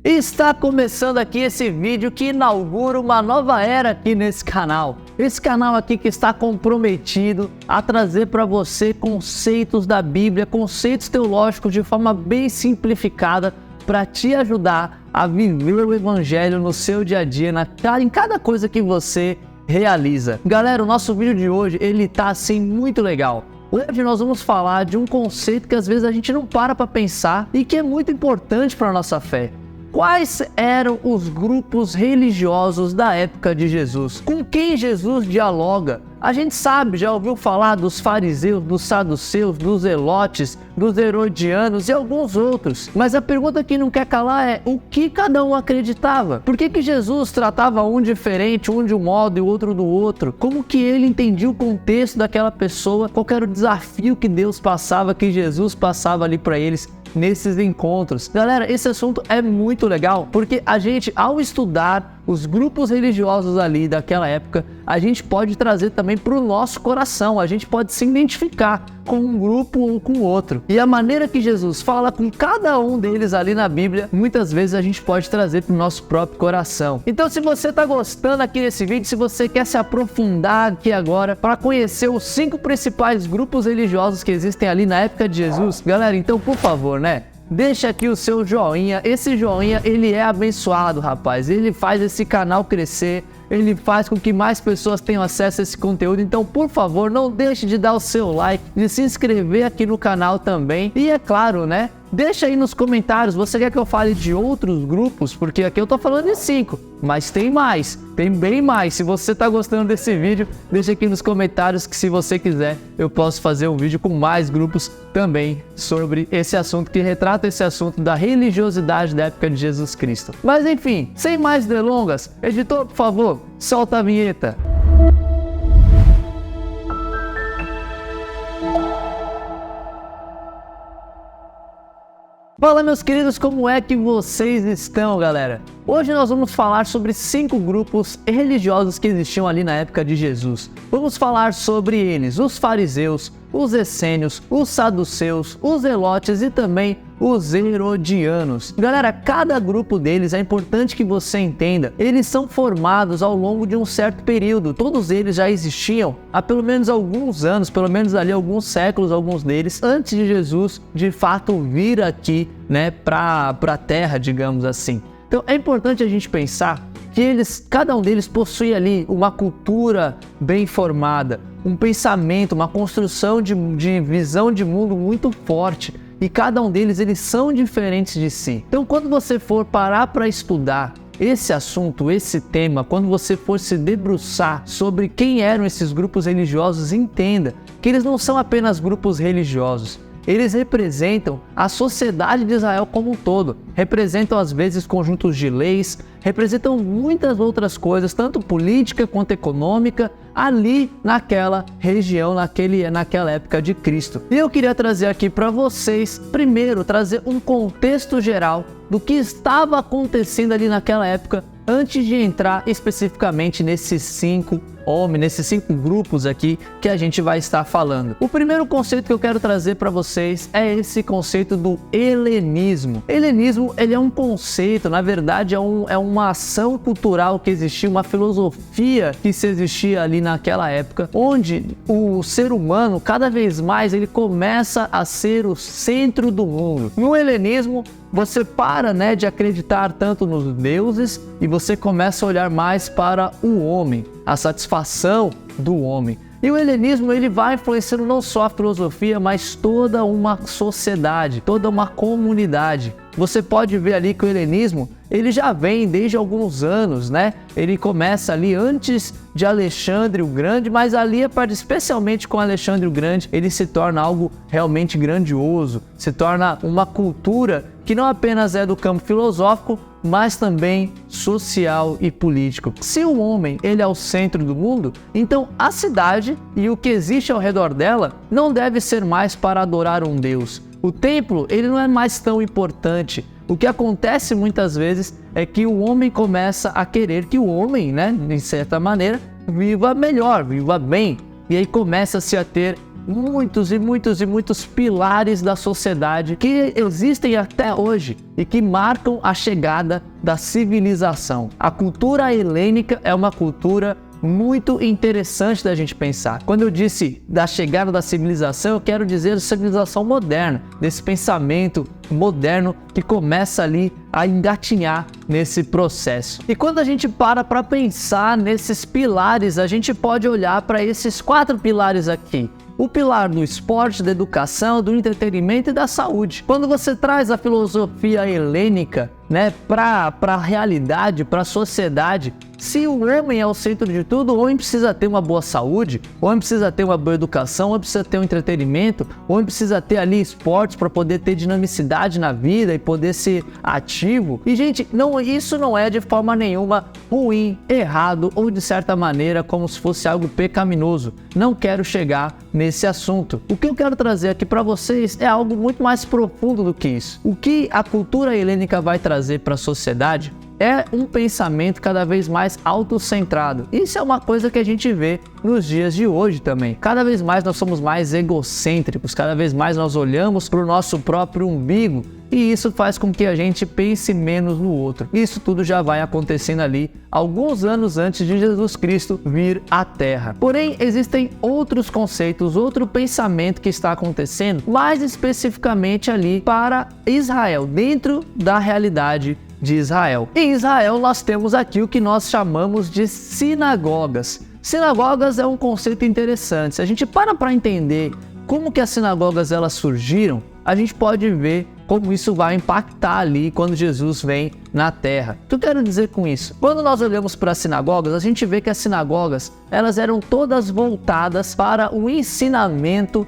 Está começando aqui esse vídeo que inaugura uma nova era aqui nesse canal. Esse canal aqui que está comprometido a trazer para você conceitos da Bíblia, conceitos teológicos de forma bem simplificada para te ajudar a viver o Evangelho no seu dia a dia, em cada coisa que você realiza. Galera, o nosso vídeo de hoje, ele tá assim muito legal. Hoje nós vamos falar de um conceito que às vezes a gente não para pensar e que é muito importante para a nossa fé. Quais eram os grupos religiosos da época de Jesus? Com quem Jesus dialoga? A gente sabe, já ouviu falar dos fariseus, dos saduceus, dos zelotes, dos herodianos e alguns outros. Mas a pergunta que não quer calar é o que cada um acreditava? Por que Jesus tratava um diferente, um de um modo e o outro do outro? Como que ele entendia o contexto daquela pessoa? Qual era o desafio que Deus passava, que Jesus passava ali para eles nesses encontros? Galera, esse assunto é muito legal porque a gente, ao estudar os grupos religiosos ali daquela época, a gente pode trazer também para o nosso coração, a gente pode se identificar com um grupo ou com o outro. E a maneira que Jesus fala com cada um deles ali na Bíblia, muitas vezes a gente pode trazer para o nosso próprio coração. Então, se você está gostando aqui desse vídeo, se você quer se aprofundar aqui agora para conhecer os 5 principais grupos religiosos que existem ali na época de Jesus, galera, então por favor, deixa aqui o seu joinha. Esse joinha, ele é abençoado, rapaz. Ele faz esse canal crescer, ele faz com que mais pessoas tenham acesso a esse conteúdo. Então, por favor, não deixe de dar o seu like, de se inscrever aqui no canal também. E é claro, deixa aí nos comentários, você quer que eu fale de outros grupos? Porque aqui eu tô falando de 5, mas tem mais, tem bem mais. Se você tá gostando desse vídeo, deixa aqui nos comentários que, se você quiser, eu posso fazer um vídeo com mais grupos também sobre esse assunto, que retrata esse assunto da religiosidade da época de Jesus Cristo. Mas enfim, sem mais delongas, editor, por favor, solta a vinheta. Fala, meus queridos, como é que vocês estão, galera? Hoje nós vamos falar sobre 5 grupos religiosos que existiam ali na época de Jesus. Vamos falar sobre eles: os fariseus, os essênios, os saduceus, os zelotes e também os herodianos. Galera, cada grupo deles, é importante que você entenda, eles são formados ao longo de um certo período. Todos eles já existiam há pelo menos alguns anos, pelo menos ali alguns séculos, alguns deles, antes de Jesus de fato vir aqui, para a Terra, digamos assim. Então é importante a gente pensar que cada um deles possui ali uma cultura bem formada, um pensamento, uma construção de visão de mundo muito forte. E cada um deles, eles são diferentes de si. Então, quando você for parar para estudar esse assunto, esse tema, quando você for se debruçar sobre quem eram esses grupos religiosos, entenda que eles não são apenas grupos religiosos. Eles representam a sociedade de Israel como um todo, representam às vezes conjuntos de leis, representam muitas outras coisas, tanto política quanto econômica, ali naquela região, naquela época de Cristo. E eu queria trazer aqui para vocês, primeiro, trazer um contexto geral do que estava acontecendo ali naquela época, antes de entrar especificamente nesses 5 grupos aqui que a gente vai estar falando. O primeiro conceito que eu quero trazer para vocês é esse conceito do helenismo. Helenismo, ele é um conceito, na verdade é uma ação cultural que existia, uma filosofia que se existia ali naquela época, onde o ser humano, cada vez mais, ele começa a ser o centro do mundo. No helenismo, você para de acreditar tanto nos deuses e você começa a olhar mais para o homem, a satisfação do homem. E o helenismo, ele vai influenciando não só a filosofia, mas toda uma sociedade, toda uma comunidade. Você pode ver ali que o helenismo, ele já vem desde alguns anos, Ele começa ali antes de Alexandre o Grande, mas ali, especialmente com Alexandre o Grande, ele se torna algo realmente grandioso, se torna uma cultura que não apenas é do campo filosófico, mas também social e político. Se o homem, ele é o centro do mundo, então a cidade e o que existe ao redor dela não deve ser mais para adorar um Deus. O templo, ele não é mais tão importante. O que acontece muitas vezes é que o homem começa a querer que o homem, de certa maneira, viva melhor, viva bem. E aí começa-se a ter muitos e muitos pilares da sociedade que existem até hoje e que marcam a chegada da civilização. A cultura helênica é uma cultura muito interessante da gente pensar. Quando eu disse da chegada da civilização, eu quero dizer da civilização moderna, desse pensamento moderno que começa ali a engatinhar nesse processo. E quando a gente para pensar nesses pilares, a gente pode olhar para esses 4 pilares aqui. O pilar do esporte, da educação, do entretenimento e da saúde. Quando você traz a filosofia helênica, né, para a realidade, para a sociedade, se o homem é o centro de tudo, o homem precisa ter uma boa saúde, o homem precisa ter uma boa educação, o homem precisa ter um entretenimento, o homem precisa ter ali esportes para poder ter dinamicidade na vida e poder ser ativo. E, gente, isso não é de forma nenhuma ruim, errado ou de certa maneira como se fosse algo pecaminoso. Não quero chegar nesse assunto. O que eu quero trazer aqui para vocês é algo muito mais profundo do que isso. O que a cultura helênica vai trazer para a sociedade é um pensamento cada vez mais autocentrado. Isso é uma coisa que a gente vê nos dias de hoje também. Cada vez mais nós somos mais egocêntricos, cada vez mais nós olhamos para o nosso próprio umbigo e isso faz com que a gente pense menos no outro. Isso tudo já vai acontecendo ali alguns anos antes de Jesus Cristo vir à Terra. Porém, existem outros conceitos, outro pensamento que está acontecendo, mais especificamente ali para Israel, dentro da realidade de Israel. Em Israel nós temos aqui o que nós chamamos de sinagogas. Sinagogas é um conceito interessante. Se a gente para entender como que as sinagogas elas surgiram, a gente pode ver como isso vai impactar ali quando Jesus vem na Terra. O que eu quero dizer com isso? Quando nós olhamos para as sinagogas, a gente vê que as sinagogas elas eram todas voltadas para o ensinamento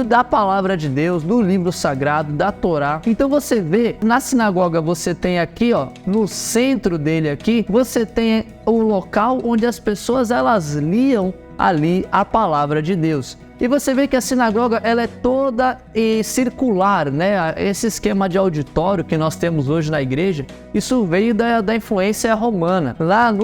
da palavra de Deus, do livro sagrado, da Torá. Então você vê, na sinagoga você tem aqui, ó, no centro dele aqui, você tem o local onde as pessoas elas liam ali a palavra de Deus. E você vê que a sinagoga ela é toda circular, né? Esse esquema de auditório que nós temos hoje na igreja, isso veio da influência romana. Lá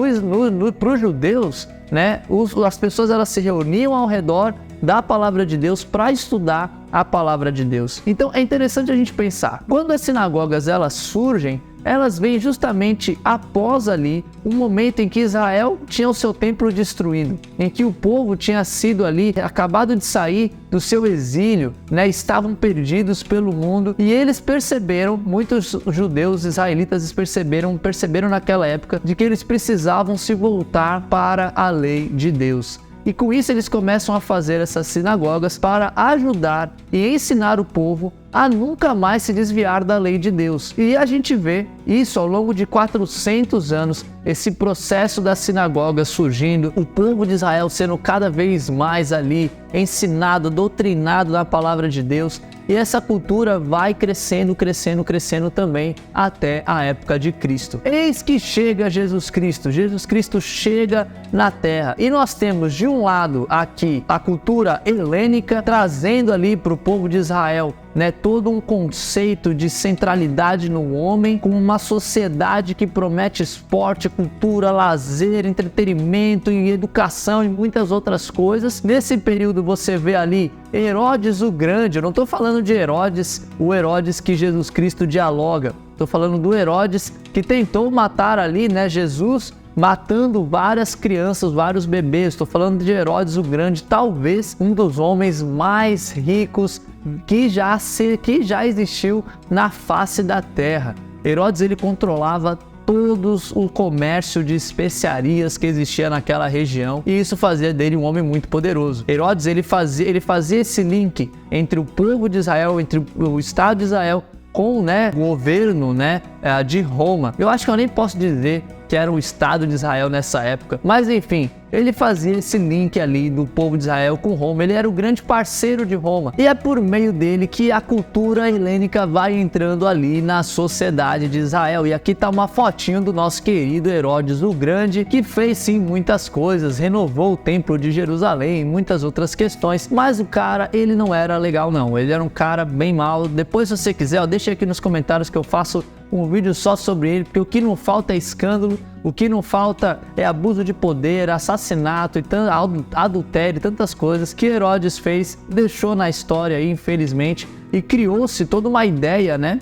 para os judeus, né? As pessoas elas se reuniam ao redor da palavra de Deus para estudar a palavra de Deus. Então é interessante a gente pensar, quando as sinagogas elas surgem, elas vêm justamente após ali um momento em que Israel tinha o seu templo destruído, em que o povo tinha sido ali, acabado de sair do seu exílio, né? Estavam perdidos pelo mundo e eles perceberam, muitos judeus israelitas perceberam naquela época de que eles precisavam se voltar para a lei de Deus. E com isso eles começam a fazer essas sinagogas para ajudar e ensinar o povo a nunca mais se desviar da lei de Deus. E a gente vê isso ao longo de 400 anos, esse processo das sinagogas surgindo, o povo de Israel sendo cada vez mais ali ensinado, doutrinado na palavra de Deus. E essa cultura vai crescendo também até a época de Cristo. Eis que chega Jesus Cristo. Jesus Cristo chega na Terra. E nós temos de um lado aqui a cultura helênica trazendo ali para o povo de Israel, né, todo um conceito de centralidade no homem, com uma sociedade que promete esporte, cultura, lazer, entretenimento e educação e muitas outras coisas. Nesse período você vê ali Herodes o Grande. Eu não estou falando de Herodes, o Herodes que Jesus Cristo dialoga. Estou falando do Herodes que tentou matar ali, né, Jesus, matando várias crianças, vários bebês. Estou falando de Herodes o Grande, talvez um dos homens mais ricos que já existiu na face da terra. Herodes ele controlava todos o comércio de especiarias que existia naquela região e isso fazia dele um homem muito poderoso. Herodes ele fazia esse link entre o povo de Israel, entre o Estado de Israel com, né, o governo, né, de Roma. Eu acho que eu nem posso dizer que era o Estado de Israel nessa época, mas enfim, ele fazia esse link ali do povo de Israel com Roma. Ele era o grande parceiro de Roma e é por meio dele que a cultura helênica vai entrando ali na sociedade de Israel. E aqui tá uma fotinho do nosso querido Herodes o Grande, que fez sim muitas coisas, renovou o templo de Jerusalém e muitas outras questões, mas o cara ele não era legal não, ele era um cara bem mau. Depois se você quiser, ó, deixa aqui nos comentários que eu faço um vídeo só sobre ele, porque o que não falta é escândalo O que não falta é abuso de poder, assassinato, adultério, tantas coisas que Herodes fez, deixou na história aí, infelizmente, e criou-se toda uma ideia, né?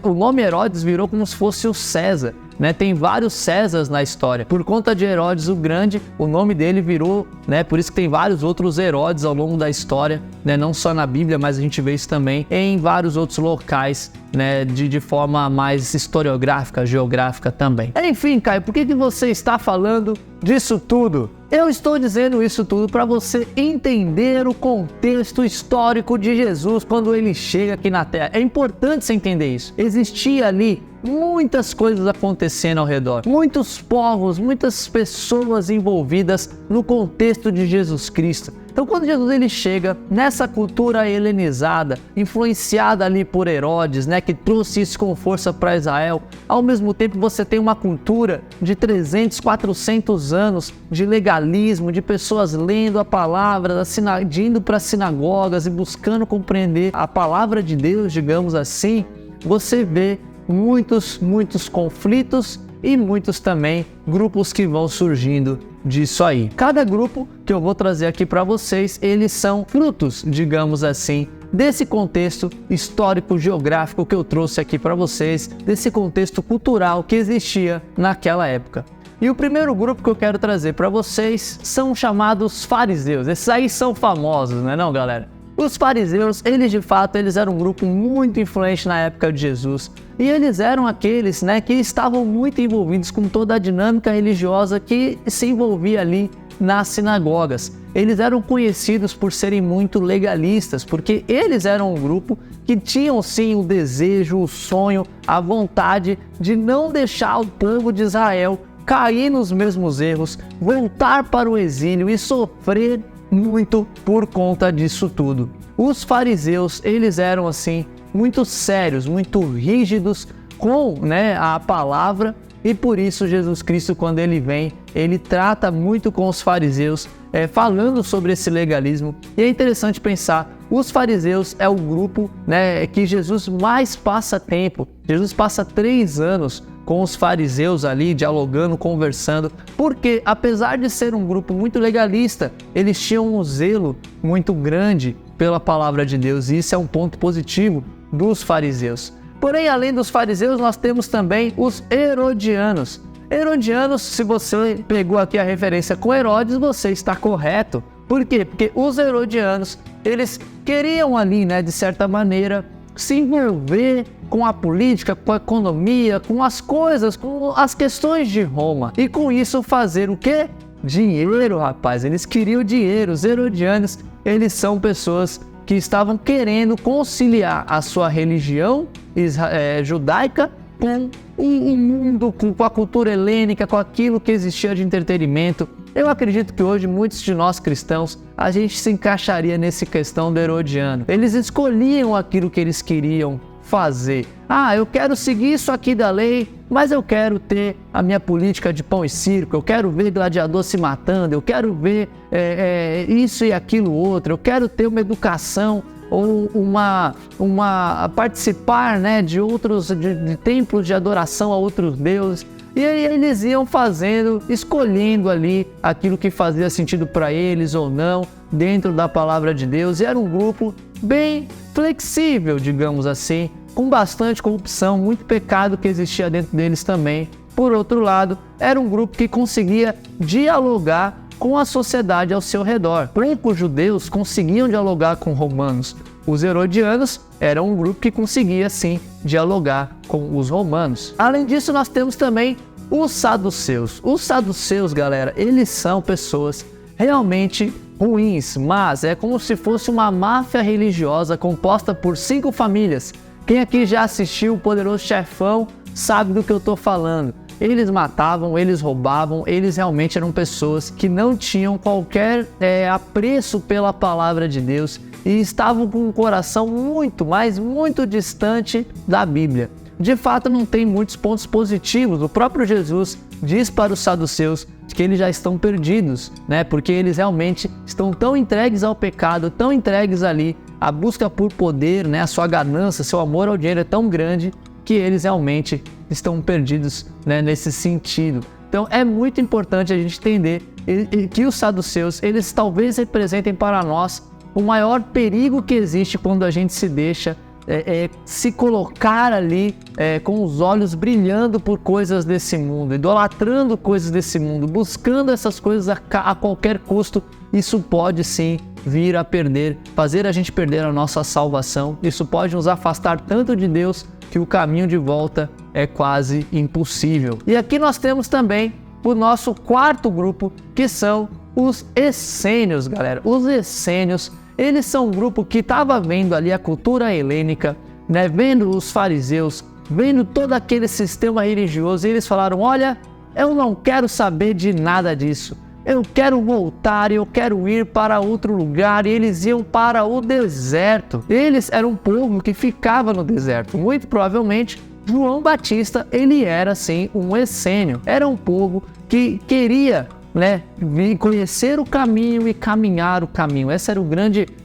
O nome Herodes virou como se fosse o César, né? Tem vários Césares na história. Por conta de Herodes o Grande, o nome dele virou, né? Por isso que tem vários outros Herodes ao longo da história, né? Não só na Bíblia, mas a gente vê isso também em vários outros locais, né? De forma mais historiográfica, geográfica também. Enfim, Caio, por que você está falando disso tudo? Eu estou dizendo isso tudo para você entender o contexto histórico de Jesus quando ele chega aqui na Terra. É importante você entender isso. Existia ali muitas coisas acontecendo ao redor, muitos povos, muitas pessoas envolvidas no contexto de Jesus Cristo. Então, quando Jesus ele chega nessa cultura helenizada, influenciada ali por Herodes, né, que trouxe isso com força para Israel, ao mesmo tempo você tem uma cultura de 300, 400 anos de legalismo, de pessoas lendo a palavra, de indo para sinagogas e buscando compreender a palavra de Deus, digamos assim, você vê muitos conflitos e muitos também grupos que vão surgindo disso aí. Cada grupo que eu vou trazer aqui para vocês, eles são frutos, digamos assim, desse contexto histórico, geográfico que eu trouxe aqui para vocês, desse contexto cultural que existia naquela época. E o primeiro grupo que eu quero trazer para vocês são chamados fariseus. Esses aí são famosos, não é não, galera? Os fariseus, eles de fato, eles eram um grupo muito influente na época de Jesus. E eles eram aqueles, né, que estavam muito envolvidos com toda a dinâmica religiosa que se envolvia ali nas sinagogas. Eles eram conhecidos por serem muito legalistas, porque eles eram um grupo que tinham sim o desejo, o sonho, a vontade de não deixar o povo de Israel cair nos mesmos erros, voltar para o exílio e sofrer muito por conta disso tudo. Os fariseus, eles eram assim muito sérios, muito rígidos com, né, a palavra, e por isso Jesus Cristo, quando ele vem, ele trata muito com os fariseus, falando sobre esse legalismo. E é interessante pensar, os fariseus é o grupo, né, que Jesus mais passa tempo. Jesus passa 3 anos com os fariseus ali, dialogando, conversando, porque apesar de ser um grupo muito legalista, eles tinham um zelo muito grande pela palavra de Deus, e isso é um ponto positivo dos fariseus. Porém, além dos fariseus, nós temos também os herodianos. Herodianos, se você pegou aqui a referência com Herodes, você está correto. Por quê? Porque os herodianos, eles queriam ali, né, de certa maneira, se envolver com a política, com a economia, com as coisas, com as questões de Roma. E com isso fazer o quê? Dinheiro, rapaz. Eles queriam dinheiro. Os herodianos, eles são pessoas que estavam querendo conciliar a sua religião judaica com o mundo, com a cultura helênica, com aquilo que existia de entretenimento. Eu acredito que hoje muitos de nós cristãos, a gente se encaixaria nessa questão do herodiano. Eles escolhiam aquilo que eles queriam fazer. Ah, eu quero seguir isso aqui da lei, mas eu quero ter a minha política de pão e circo, eu quero ver gladiador se matando, eu quero ver isso e aquilo outro, eu quero ter uma educação ou participar, né, de outros de templos de adoração a outros deuses. E aí eles iam fazendo, escolhendo ali aquilo que fazia sentido para eles ou não, dentro da palavra de Deus. E era um grupo bem flexível, digamos assim, com bastante corrupção, muito pecado que existia dentro deles também. Por outro lado, era um grupo que conseguia dialogar com a sociedade ao seu redor. Poucos judeus conseguiam dialogar com romanos. Os herodianos eram um grupo que conseguia, sim, dialogar com os romanos. Além disso, nós temos também os saduceus. Os saduceus, galera, eles são pessoas realmente ruins, mas é como se fosse uma máfia religiosa composta por 5 famílias. Quem aqui já assistiu o Poderoso Chefão sabe do que eu estou falando. Eles matavam, eles roubavam, eles realmente eram pessoas que não tinham qualquer apreço pela palavra de Deus e estavam com um coração muito, mas muito distante da Bíblia. De fato, não tem muitos pontos positivos. O próprio Jesus diz para os saduceus que eles já estão perdidos, né? Porque eles realmente estão tão entregues ao pecado, tão entregues ali à busca por poder, né? A sua ganância, seu amor ao dinheiro é tão grande que eles realmente estão perdidos, né, nesse sentido. Então é muito importante a gente entender que os saduceus, eles talvez representem para nós o maior perigo que existe quando a gente se deixa se colocar ali com os olhos brilhando por coisas desse mundo, idolatrando coisas desse mundo, buscando essas coisas a qualquer custo. Isso pode sim vir a fazer a gente perder a nossa salvação. Isso pode nos afastar tanto de Deus que o caminho de volta é quase impossível. E aqui nós temos também o nosso quarto grupo, que são os essênios, galera. Os essênios, eles são um grupo que estava vendo ali a cultura helênica, né, vendo os fariseus, vendo todo aquele sistema religioso, e eles falaram: olha, eu não quero saber de nada disso. Eu quero voltar, eu quero ir para outro lugar. E eles iam para o deserto. Eles eram um povo que ficava no deserto. Muito provavelmente, João Batista, ele era sim um essênio. Era um povo que queria, né, conhecer o caminho e caminhar o caminho. Essa era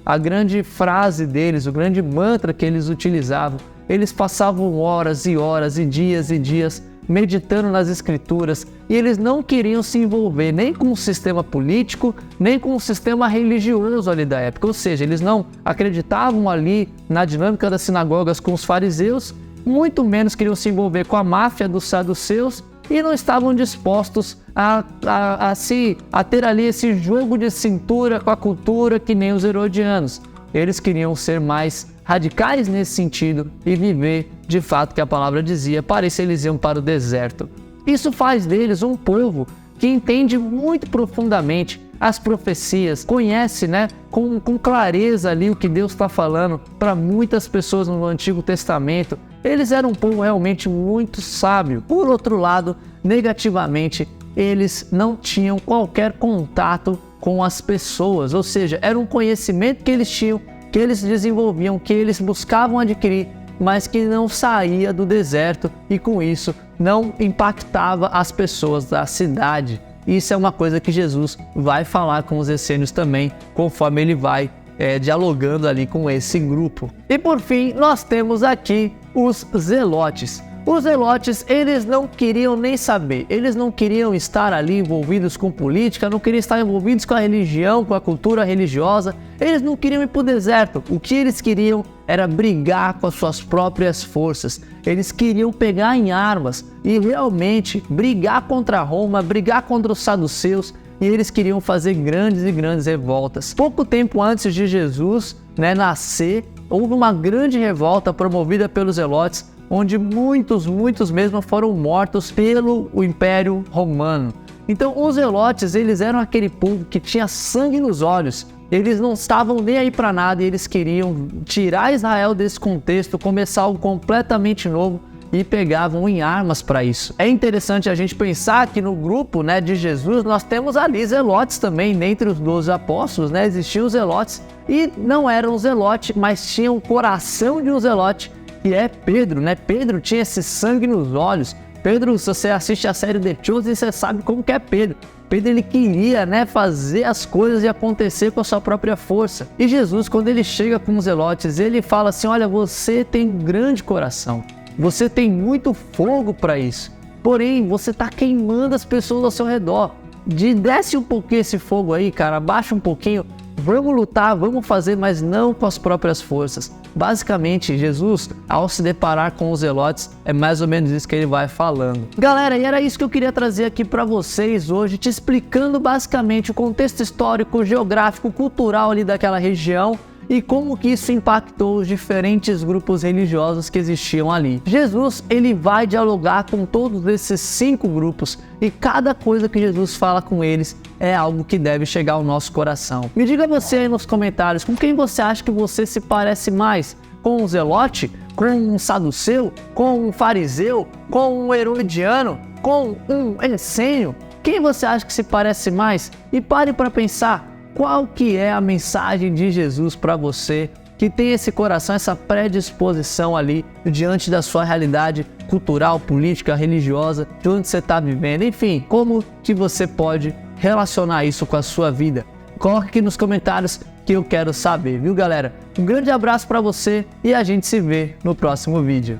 a grande frase deles, o grande mantra que eles utilizavam. Eles passavam horas e horas e dias meditando nas escrituras, e eles não queriam se envolver nem com o sistema político, nem com o sistema religioso ali da época. Ou seja, eles não acreditavam ali na dinâmica das sinagogas com os fariseus, muito menos queriam se envolver com a máfia dos saduceus, e não estavam dispostos a ter ali esse jogo de cintura com a cultura que nem os herodianos. Eles queriam ser mais radicais nesse sentido e viver de fato que a palavra dizia: para isso eles iam para o deserto. Isso faz deles um povo que entende muito profundamente as profecias, conhece, né, com clareza ali o que Deus está falando para muitas pessoas no Antigo Testamento. Eles eram um povo realmente muito sábio. Por outro lado, negativamente, eles não tinham qualquer contato com as pessoas, ou seja, era um conhecimento que eles tinham, que eles desenvolviam, que eles buscavam adquirir, mas que não saía do deserto e com isso não impactava as pessoas da cidade. Isso é uma coisa que Jesus vai falar com os essênios também, conforme ele vai dialogando ali com esse grupo. E por fim, nós temos aqui os zelotes. Os zelotes, eles não queriam nem saber, eles não queriam estar ali envolvidos com política, não queriam estar envolvidos com a religião, com a cultura religiosa, eles não queriam ir para o deserto. O que eles queriam era brigar com as suas próprias forças, eles queriam pegar em armas e realmente brigar contra Roma, brigar contra os saduceus, e eles queriam fazer grandes e grandes revoltas. Pouco tempo antes de Jesus, né, nascer, houve uma grande revolta promovida pelos zelotes, onde muitos mesmo foram mortos pelo Império Romano. Então os zelotes, eles eram aquele povo que tinha sangue nos olhos, eles não estavam nem aí para nada, e eles queriam tirar Israel desse contexto, começar algo completamente novo, e pegavam em armas para isso. É interessante a gente pensar que no grupo, né, de Jesus, nós temos ali zelotes também, dentre os 12 apóstolos, né, existiam os zelotes, e não eram um zelote, mas tinham o coração de um zelote, que é Pedro, né? Pedro tinha esse sangue nos olhos. Pedro, se você assiste a série The Chosen, você sabe como que é Pedro. Pedro, ele queria, né, fazer as coisas e acontecer com a sua própria força. E Jesus, quando ele chega com os zelotes, ele fala assim: olha, você tem um grande coração, você tem muito fogo para isso, porém você está queimando as pessoas ao seu redor. Desce um pouquinho esse fogo aí, cara, abaixa um pouquinho. Vamos lutar, vamos fazer, mas não com as próprias forças. Basicamente, Jesus, ao se deparar com os zelotes, é mais ou menos isso que ele vai falando. Galera, e era isso que eu queria trazer aqui para vocês hoje, te explicando basicamente o contexto histórico, geográfico, cultural ali daquela região e como que isso impactou os diferentes grupos religiosos que existiam ali. Jesus, ele vai dialogar com todos esses 5 grupos, e cada coisa que Jesus fala com eles é algo que deve chegar ao nosso coração. Me diga você aí nos comentários, com quem você acha que você se parece mais? Com um zelote? Com um saduceu? Com um fariseu? Com um herodiano? Com um essênio? Quem você acha que se parece mais? E pare para pensar, qual que é a mensagem de Jesus para você que tem esse coração, essa predisposição ali diante da sua realidade cultural, política, religiosa, de onde você está vivendo, enfim, como que você pode relacionar isso com a sua vida? Coloque aqui nos comentários que eu quero saber, viu, galera? Um grande abraço para você e a gente se vê no próximo vídeo.